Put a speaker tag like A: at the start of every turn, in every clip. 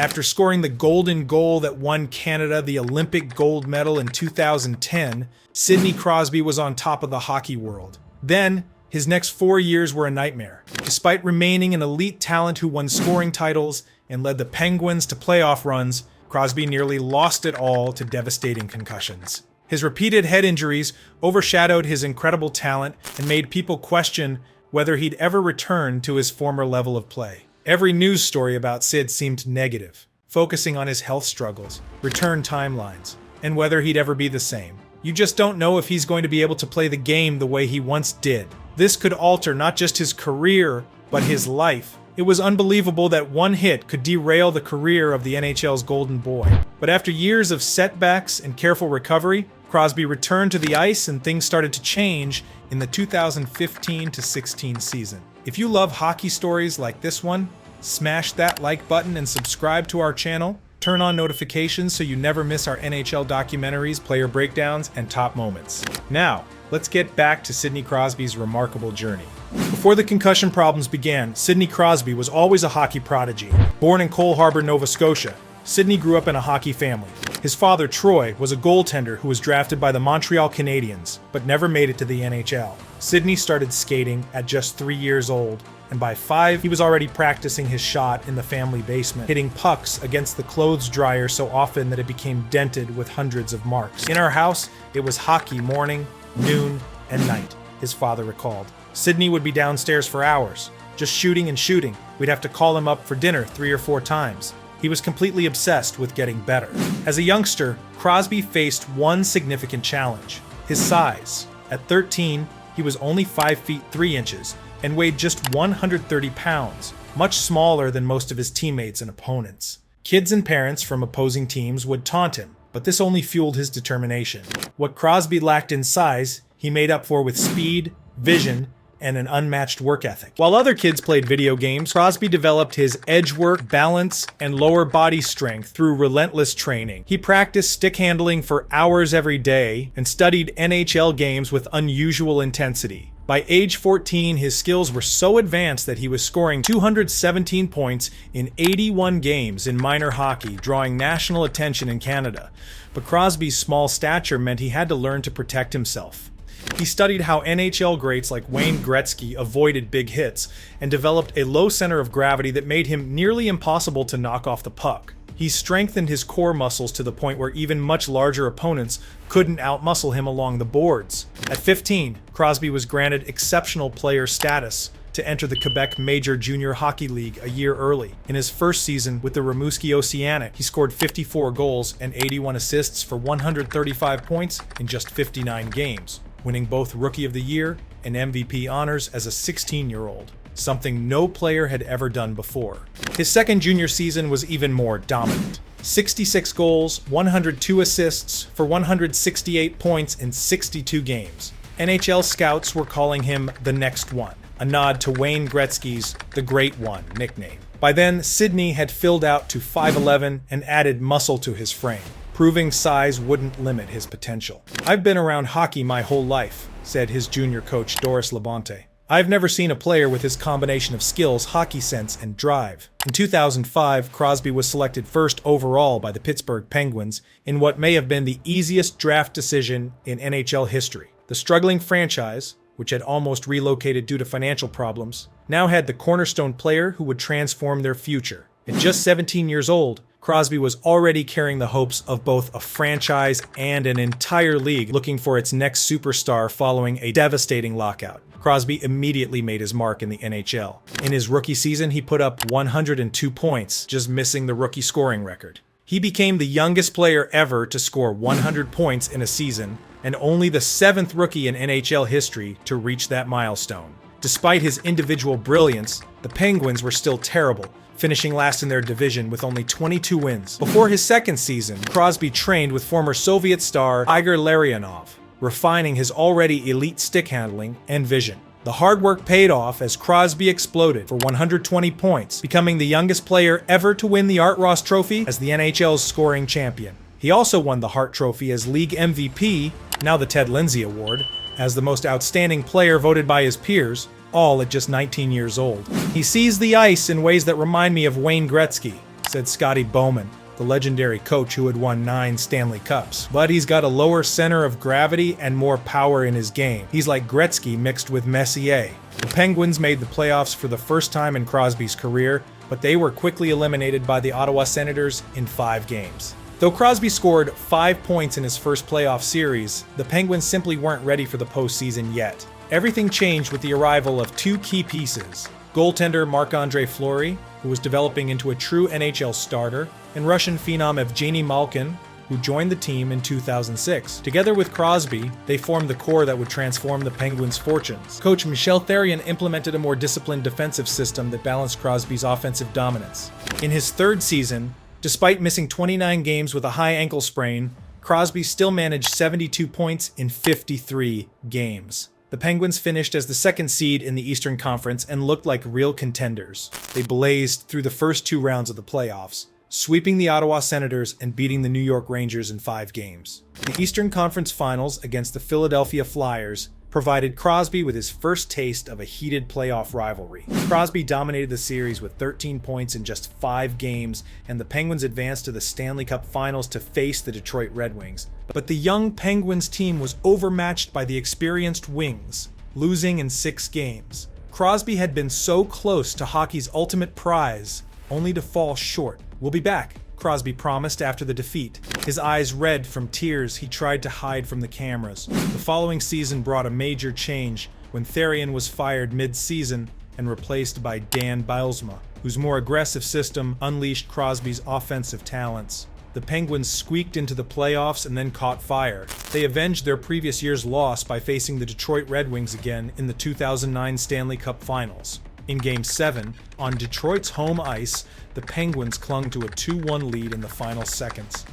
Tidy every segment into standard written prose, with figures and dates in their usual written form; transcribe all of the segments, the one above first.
A: After scoring the golden goal that won Canada the Olympic gold medal in 2010, Sidney Crosby was on top of the hockey world. Then, his next 4 years were a nightmare. Despite remaining an elite talent who won scoring titles and led the Penguins to playoff runs, Crosby nearly lost it all to devastating concussions. His repeated head injuries overshadowed his incredible talent and made people question whether he'd ever return to his former level of play. Every news story about Sid seemed negative, focusing on his health struggles, return timelines, and whether he'd ever be the same. You just don't know if he's going to be able to play the game the way he once did. This could alter not just his career, but his life. It was unbelievable that one hit could derail the career of the NHL's golden boy. But after years of setbacks and careful recovery, Crosby returned to the ice and things started to change in the 2015-16 season. If you love hockey stories like this one, smash that like button and subscribe to our channel. Turn on notifications so you never miss our NHL documentaries, player breakdowns, and top moments. Now, let's get back to Sidney Crosby's remarkable journey. Before the concussion problems began, Sidney Crosby was always a hockey prodigy. Born in Cole Harbour, Nova Scotia, Sidney grew up in a hockey family. His father, Troy, was a goaltender who was drafted by the Montreal Canadiens, but never made it to the NHL. Sidney started skating at just 3 years old, and by 5, he was already practicing his shot in the family basement, hitting pucks against the clothes dryer so often that it became dented with hundreds of marks. In our house, it was hockey morning, noon, and night, his father recalled. Sidney would be downstairs for hours, just shooting and shooting. We'd have to call him up for dinner 3 or 4 times. He was completely obsessed with getting better. As a youngster, Crosby faced one significant challenge: his size. At 13, he was only 5 feet 3 inches and weighed just 130 pounds, much smaller than most of his teammates and opponents. Kids and parents from opposing teams would taunt him, but this only fueled his determination. What Crosby lacked in size, he made up for with speed, vision, and an unmatched work ethic. While other kids played video games, Crosby developed his edge work, balance, and lower body strength through relentless training. He practiced stick handling for hours every day and studied NHL games with unusual intensity. By age 14, his skills were so advanced that he was scoring 217 points in 81 games in minor hockey, drawing national attention in Canada. But Crosby's small stature meant he had to learn to protect himself. He studied how NHL greats like Wayne Gretzky avoided big hits and developed a low center of gravity that made him nearly impossible to knock off the puck. He strengthened his core muscles to the point where even much larger opponents couldn't outmuscle him along the boards. At 15, Crosby was granted exceptional player status to enter the Quebec Major Junior Hockey League a year early. In his first season with the Rimouski Oceanic, he scored 54 goals and 81 assists for 135 points in just 59 games, winning both Rookie of the Year and MVP honors as a 16-year-old, something no player had ever done before. His second junior season was even more dominant. 66 goals, 102 assists for 168 points in 62 games. NHL scouts were calling him the next one, a nod to Wayne Gretzky's The Great One nickname. By then, Sidney had filled out to 5'11" and added muscle to his frame, proving size wouldn't limit his potential. "I've been around hockey my whole life," said his junior coach Doris Labonte. "I've never seen a player with his combination of skills, hockey sense, and drive." In 2005, Crosby was selected first overall by the Pittsburgh Penguins in what may have been the easiest draft decision in NHL history. The struggling franchise, which had almost relocated due to financial problems, now had the cornerstone player who would transform their future. At just 17 years old, Crosby was already carrying the hopes of both a franchise and an entire league looking for its next superstar following a devastating lockout. Crosby immediately made his mark in the NHL. In his rookie season, he put up 102 points, just missing the rookie scoring record. He became the youngest player ever to score 100 points in a season, and only the 7th rookie in NHL history to reach that milestone. Despite his individual brilliance, the Penguins were still terrible, finishing last in their division with only 22 wins. Before his second season, Crosby trained with former Soviet star Igor Larionov, refining his already elite stick handling and vision. The hard work paid off as Crosby exploded for 120 points, becoming the youngest player ever to win the Art Ross Trophy as the NHL's scoring champion. He also won the Hart Trophy as league MVP, now the Ted Lindsay Award, as the most outstanding player voted by his peers, all at just 19 years old. He sees the ice in ways that remind me of Wayne Gretzky, said Scotty Bowman, the legendary coach who had won 9 Stanley Cups. But he's got a lower center of gravity and more power in his game. He's like Gretzky mixed with Messier. The Penguins made the playoffs for the first time in Crosby's career, but they were quickly eliminated by the Ottawa Senators in 5 games. Though Crosby scored 5 points in his first playoff series, the Penguins simply weren't ready for the postseason yet. Everything changed with the arrival of 2 key pieces: goaltender Marc-Andre Fleury, who was developing into a true NHL starter, and Russian phenom Evgeny Malkin, who joined the team in 2006. Together with Crosby, they formed the core that would transform the Penguins' fortunes. Coach Michel Therrien implemented a more disciplined defensive system that balanced Crosby's offensive dominance. In his 3rd season, despite missing 29 games with a high ankle sprain, Crosby still managed 72 points in 53 games. The Penguins finished as the 2nd seed in the Eastern Conference and looked like real contenders. They blazed through the first 2 rounds of the playoffs, sweeping the Ottawa Senators and beating the New York Rangers in 5 games. The Eastern Conference Finals against the Philadelphia Flyers provided Crosby with his first taste of a heated playoff rivalry. Crosby dominated the series with 13 points in just 5 games, and the Penguins advanced to the Stanley Cup Finals to face the Detroit Red Wings. But the young Penguins team was overmatched by the experienced Wings, losing in 6 games. Crosby had been so close to hockey's ultimate prize, only to fall short. "We'll be back," Crosby promised after the defeat. His eyes red from tears he tried to hide from the cameras. The following season brought a major change when Therrien was fired mid-season and replaced by Dan Bylsma, whose more aggressive system unleashed Crosby's offensive talents. The Penguins squeaked into the playoffs and then caught fire. They avenged their previous year's loss by facing the Detroit Red Wings again in the 2009 Stanley Cup Finals. In Game 7, on Detroit's home ice, the Penguins clung to a 2-1 lead in the final seconds.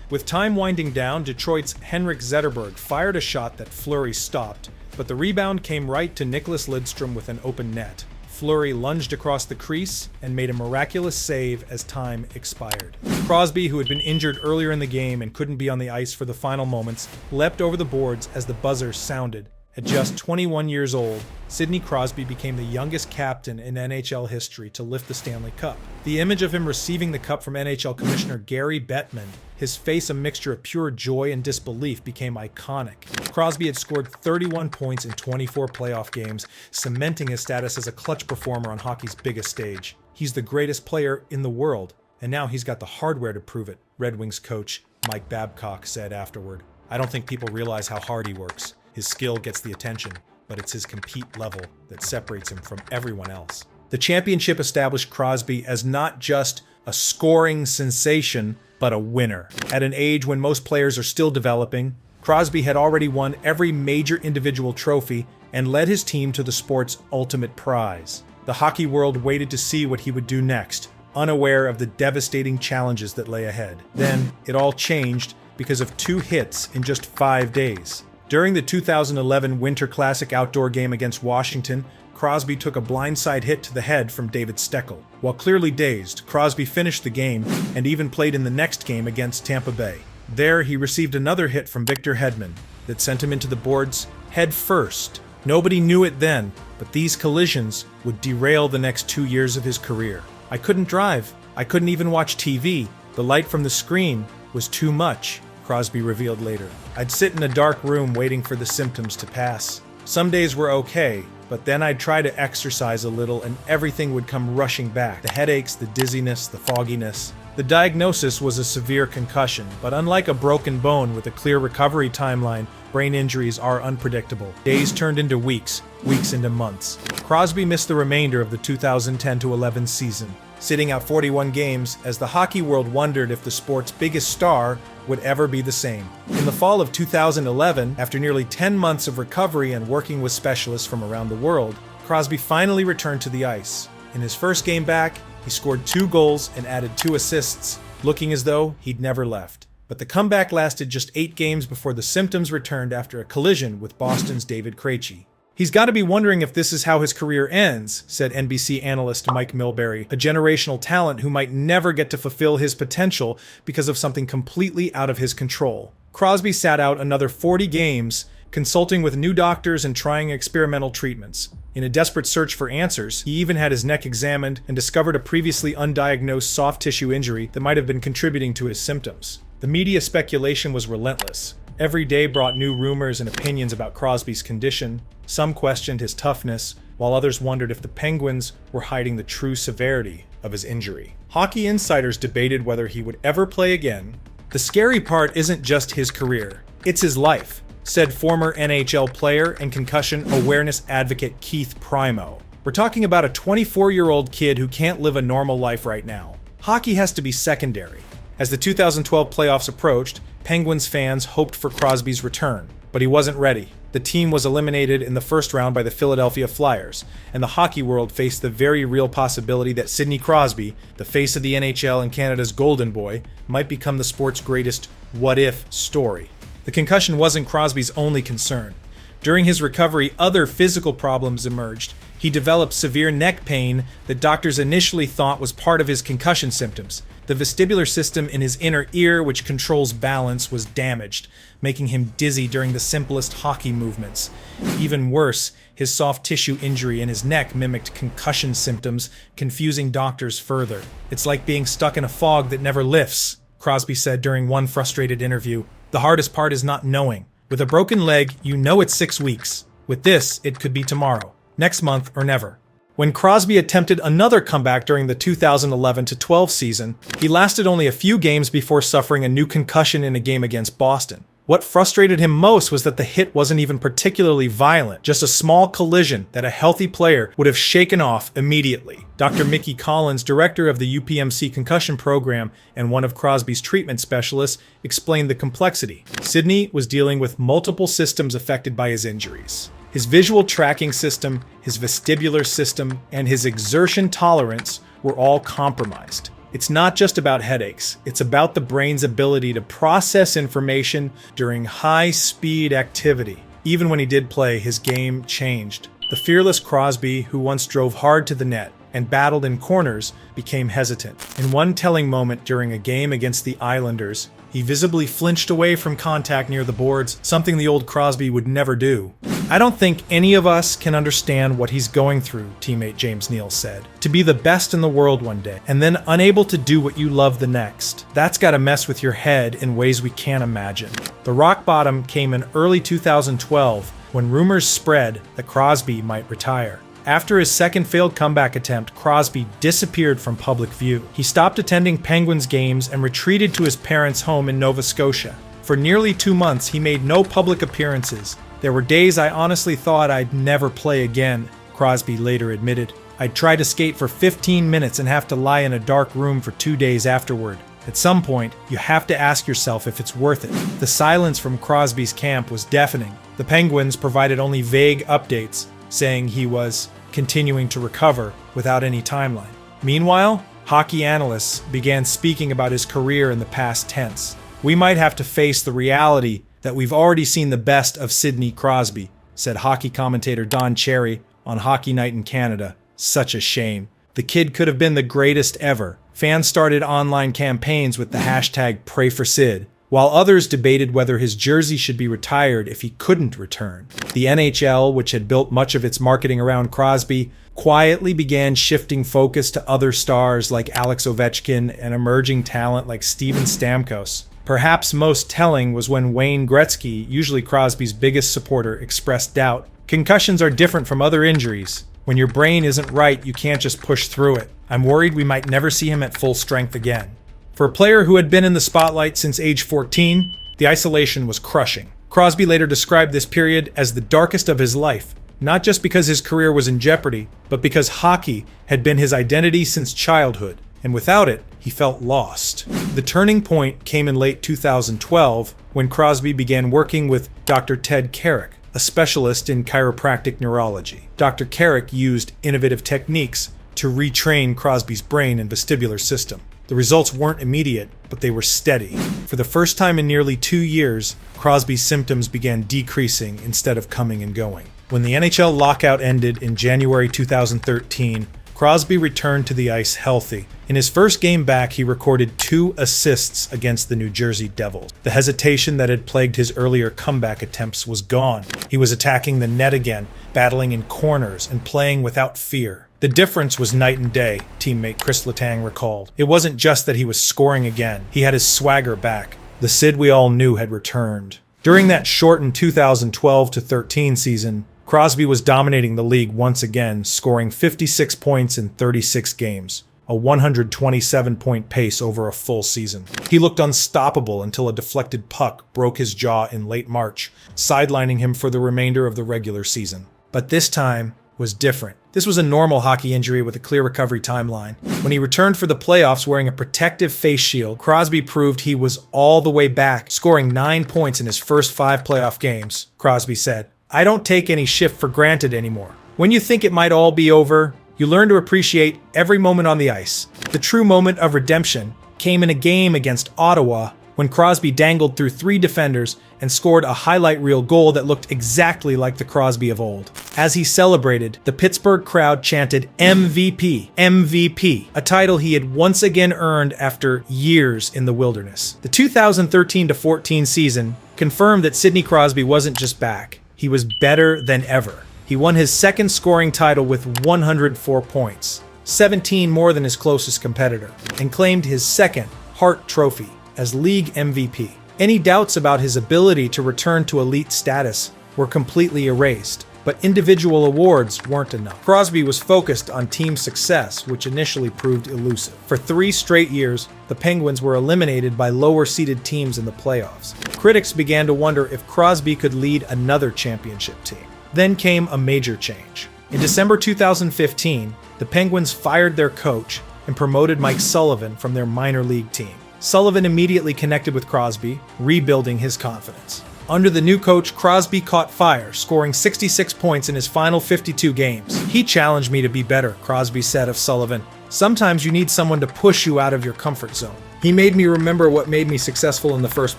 A: With time winding down, Detroit's Henrik Zetterberg fired a shot that Fleury stopped, but the rebound came right to Nicklas Lidstrom with an open net. Fleury lunged across the crease and made a miraculous save as time expired. Crosby, who had been injured earlier in the game and couldn't be on the ice for the final moments, leapt over the boards as the buzzer sounded. At just 21 years old, Sidney Crosby became the youngest captain in NHL history to lift the Stanley Cup. The image of him receiving the cup from NHL Commissioner Gary Bettman, his face a mixture of pure joy and disbelief, became iconic. Crosby had scored 31 points in 24 playoff games, cementing his status as a clutch performer on hockey's biggest stage. He's the greatest player in the world, and now he's got the hardware to prove it, Red Wings coach Mike Babcock said afterward. "I don't think people realize how hard he works. His skill gets the attention, but it's his compete level that separates him from everyone else." The championship established Crosby as not just a scoring sensation, but a winner. At an age when most players are still developing, Crosby had already won every major individual trophy and led his team to the sport's ultimate prize. The hockey world waited to see what he would do next, unaware of the devastating challenges that lay ahead. Then, it all changed because of 2 hits in just 5 days. During the 2011 Winter Classic outdoor game against Washington, Crosby took a blindside hit to the head from David Steckel. While clearly dazed, Crosby finished the game and even played in the next game against Tampa Bay. There, he received another hit from Victor Hedman that sent him into the boards head first. Nobody knew it then, but these collisions would derail the next 2 years of his career. "I couldn't drive. I couldn't even watch TV. The light from the screen was too much," Crosby revealed later. "I'd sit in a dark room waiting for the symptoms to pass. Some days were okay, but then I'd try to exercise a little and everything would come rushing back. The headaches, the dizziness, the fogginess." The diagnosis was a severe concussion, but unlike a broken bone with a clear recovery timeline, brain injuries are unpredictable. Days turned into weeks, weeks into months. Crosby missed the remainder of the 2010-11 season, sitting out 41 games as the hockey world wondered if the sport's biggest star would ever be the same. In the fall of 2011, after nearly 10 months of recovery and working with specialists from around the world, Crosby finally returned to the ice. In his first game back, he scored 2 goals and added 2 assists, looking as though he'd never left. But the comeback lasted just 8 games before the symptoms returned after a collision with Boston's David Krejci. "He's got to be wondering if this is how his career ends," said NBC analyst Mike Milbury, a generational talent who might never get to fulfill his potential because of something completely out of his control. Crosby sat out another 40 games, consulting with new doctors and trying experimental treatments. In a desperate search for answers, he even had his neck examined and discovered a previously undiagnosed soft tissue injury that might have been contributing to his symptoms. The media speculation was relentless. Every day brought new rumors and opinions about Crosby's condition. Some questioned his toughness, while others wondered if the Penguins were hiding the true severity of his injury. Hockey insiders debated whether he would ever play again. The scary part isn't just his career, it's his life, said former NHL player and concussion awareness advocate Keith Primo. We're talking about a 24-year-old kid who can't live a normal life right now. Hockey has to be secondary. As the 2012 playoffs approached, Penguins fans hoped for Crosby's return, but he wasn't ready. The team was eliminated in the first round by the Philadelphia Flyers, and the hockey world faced the very real possibility that Sidney Crosby, the face of the NHL and Canada's golden boy, might become the sport's greatest what-if story. The concussion wasn't Crosby's only concern. During his recovery, other physical problems emerged. He developed severe neck pain that doctors initially thought was part of his concussion symptoms. The vestibular system in his inner ear, which controls balance, was damaged, making him dizzy during the simplest hockey movements. Even worse, his soft tissue injury in his neck mimicked concussion symptoms, confusing doctors further. "It's like being stuck in a fog that never lifts," Crosby said during one frustrated interview. "The hardest part is not knowing. With a broken leg, you know it's 6 weeks. With this, it could be tomorrow, next month, or never." When Crosby attempted another comeback during the 2011-12 season, he lasted only a few games before suffering a new concussion in a game against Boston. What frustrated him most was that the hit wasn't even particularly violent, just a small collision that a healthy player would have shaken off immediately. Dr. Mickey Collins, director of the UPMC concussion program and one of Crosby's treatment specialists, explained the complexity. Sidney was dealing with multiple systems affected by his injuries. His visual tracking system, his vestibular system, and his exertion tolerance were all compromised. It's not just about headaches, it's about the brain's ability to process information during high-speed activity. Even when he did play, his game changed. The fearless Crosby, who once drove hard to the net and battled in corners, became hesitant. In one telling moment during a game against the Islanders, he visibly flinched away from contact near the boards, something the old Crosby would never do. "I don't think any of us can understand what he's going through," teammate James Neal said. "To be the best in the world one day, and then unable to do what you love the next. That's gotta mess with your head in ways we can't imagine." The rock bottom came in early 2012 when rumors spread that Crosby might retire. After his second failed comeback attempt, Crosby disappeared from public view. He stopped attending Penguins games and retreated to his parents' home in Nova Scotia. For nearly 2 months, he made no public appearances. "There were days I honestly thought I'd never play again," Crosby later admitted. "I'd try to skate for 15 minutes and have to lie in a dark room for 2 days afterward. At some point, you have to ask yourself if it's worth it." The silence from Crosby's camp was deafening. The Penguins provided only vague updates, saying he was continuing to recover without any timeline. Meanwhile, hockey analysts began speaking about his career in the past tense. "We might have to face the reality that we've already seen the best of Sidney Crosby," said hockey commentator Don Cherry on Hockey Night in Canada. "Such a shame. The kid could have been the greatest ever." Fans started online campaigns with the hashtag #PrayForSid, while others debated whether his jersey should be retired if he couldn't return. The NHL, which had built much of its marketing around Crosby, quietly began shifting focus to other stars like Alex Ovechkin and emerging talent like Steven Stamkos. Perhaps most telling was when Wayne Gretzky, usually Crosby's biggest supporter, expressed doubt. "Concussions are different from other injuries. When your brain isn't right, you can't just push through it. I'm worried we might never see him at full strength again." For a player who had been in the spotlight since age 14, the isolation was crushing. Crosby later described this period as the darkest of his life, not just because his career was in jeopardy, but because hockey had been his identity since childhood, and without it, he felt lost. The turning point came in late 2012 when Crosby began working with Dr. Ted Carrick, a specialist in chiropractic neurology. Dr. Carrick used innovative techniques to retrain Crosby's brain and vestibular system. The results weren't immediate, but they were steady. For the first time in nearly 2 years, Crosby's symptoms began decreasing instead of coming and going. When the NHL lockout ended in January 2013, Crosby returned to the ice healthy. In his first game back, he recorded 2 assists against the New Jersey Devils. The hesitation that had plagued his earlier comeback attempts was gone. He was attacking the net again, battling in corners, and playing without fear. The difference was night and day, teammate Chris Letang recalled. It wasn't just that he was scoring again. He had his swagger back. The Sid we all knew had returned. During that shortened 2012-13 season, Crosby was dominating the league once again, scoring 56 points in 36 games, a 127-point pace over a full season. He looked unstoppable until a deflected puck broke his jaw in late March, sidelining him for the remainder of the regular season. But this time was different. This was a normal hockey injury with a clear recovery timeline. When he returned for the playoffs wearing a protective face shield, Crosby proved he was all the way back, scoring 9 points in his first 5 playoff games. Crosby said, "I don't take any shift for granted anymore. When you think it might all be over, you learn to appreciate every moment on the ice." The true moment of redemption came in a game against Ottawa when Crosby dangled through 3 defenders and scored a highlight reel goal that looked exactly like the Crosby of old. As he celebrated, the Pittsburgh crowd chanted MVP, MVP, a title he had once again earned after years in the wilderness. The 2013-14 season confirmed that Sidney Crosby wasn't just back. He was better than ever. He won his second scoring title with 104 points, 17 more than his closest competitor, and claimed his second Hart Trophy as league MVP. Any doubts about his ability to return to elite status were completely erased, but individual awards weren't enough. Crosby was focused on team success, which initially proved elusive. For 3 straight years, the Penguins were eliminated by lower-seeded teams in the playoffs. Critics began to wonder if Crosby could lead another championship team. Then came a major change. In December 2015, the Penguins fired their coach and promoted Mike Sullivan from their minor league team. Sullivan immediately connected with Crosby, rebuilding his confidence. Under the new coach, Crosby caught fire, scoring 66 points in his final 52 games. "He challenged me to be better," Crosby said of Sullivan. "Sometimes you need someone to push you out of your comfort zone. He made me remember what made me successful in the first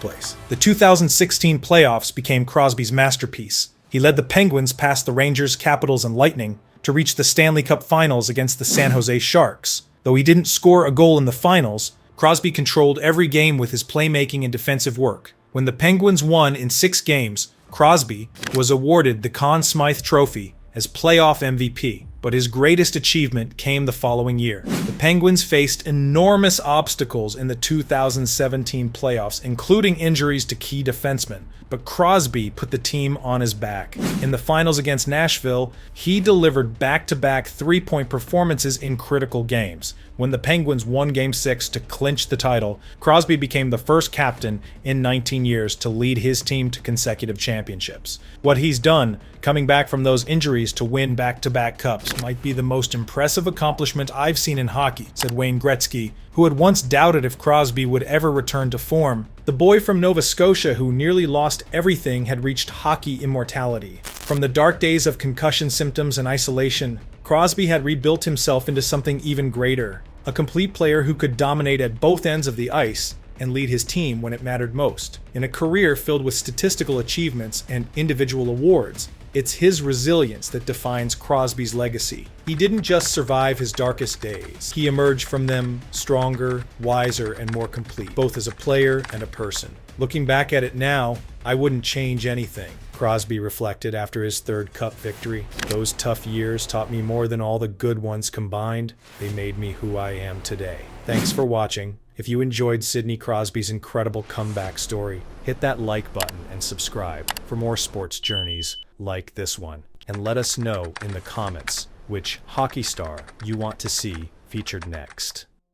A: place." The 2016 playoffs became Crosby's masterpiece. He led the Penguins past the Rangers, Capitals, and Lightning to reach the Stanley Cup finals against the San Jose Sharks. Though he didn't score a goal in the finals, Crosby controlled every game with his playmaking and defensive work. When the Penguins won in 6 games, Crosby was awarded the Conn Smythe Trophy as playoff MVP. But his greatest achievement came the following year. The Penguins faced enormous obstacles in the 2017 playoffs, including injuries to key defensemen. But Crosby put the team on his back. In the finals against Nashville, he delivered back-to-back 3-point performances in critical games. When the Penguins won Game 6 to clinch the title, Crosby became the first captain in 19 years to lead his team to consecutive championships. What he's done, coming back from those injuries to win back-to-back cups, might be the most impressive accomplishment I've seen in hockey, said Wayne Gretzky, who had once doubted if Crosby would ever return to form. The boy from Nova Scotia who nearly lost everything had reached hockey immortality. From the dark days of concussion symptoms and isolation, Crosby had rebuilt himself into something even greater, a complete player who could dominate at both ends of the ice and lead his team when it mattered most. In a career filled with statistical achievements and individual awards, it's his resilience that defines Crosby's legacy. He didn't just survive his darkest days. He emerged from them stronger, wiser, and more complete, both as a player and a person. Looking back at it now, I wouldn't change anything, Crosby reflected after his 3rd Cup victory. "Those tough years taught me more than all the good ones combined. They made me who I am today." Thanks for watching. If you enjoyed Sidney Crosby's incredible comeback story, hit that like button and subscribe for more sports journeys like this one. And let us know in the comments which hockey star you want to see featured next.